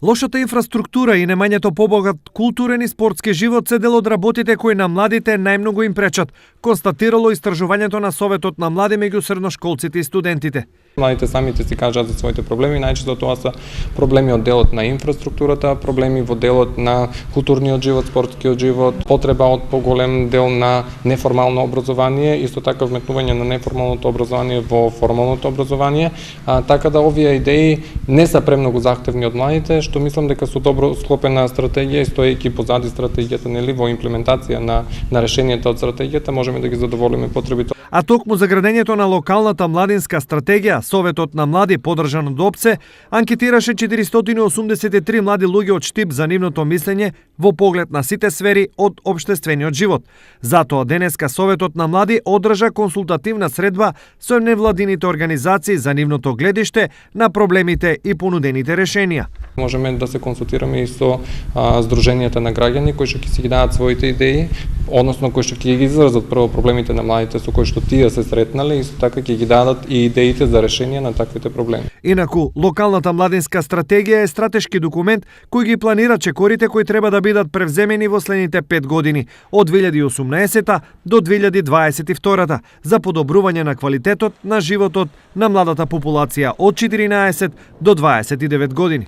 Лошата инфраструктура и немањето побогат културен и спортски живот се дел од работите кои на младите најмногу им пречат, констатирало истражувањето на Советот на млади меѓу средношколците и студентите. Младите самите си кажат за своите проблеми, најчесто тоа се проблеми од делот на инфраструктурата, проблеми во делот на културниот живот, спортскиот живот, потреба од поголем дел на неформално образование, исто така вметнување на неформалното образование во формалното образование, така да овие идеи не се премногу захтевни од младите, што мислам дека со добро склопена стратегија и стоејќи позади стратегијата, нели, во имплементација на решенијата од стратегијата, можеме да ги задоволиме потребите. А токму за градењето на локалната младинска стратегија, Советот на млади, подржан од ОПСЕ, анкетираше 483 млади луѓе од Штип за нивното мислење во поглед на сите сфери од општествениот живот. Затоа денеска Советот на млади одржа консултативна средба со невладините организации за нивното гледиште на проблемите и понудените решенија. Можеме да се консултираме и со здруженијата на граѓани кои што ќе си ги дадат своите идеи, односно кои што ќе ги изразат прво проблемите на младите со кои што тие се сретнале и исто така ќе ги дадат и идеите за решение на таквите проблеми. Инаку, локалната младинска стратегија е стратешки документ кој ги планира чекорите кои треба да бидат превземени во следните 5 години, од 2018 до 2022 за подобрување на квалитетот на животот на младата популација од 14 до 29 години.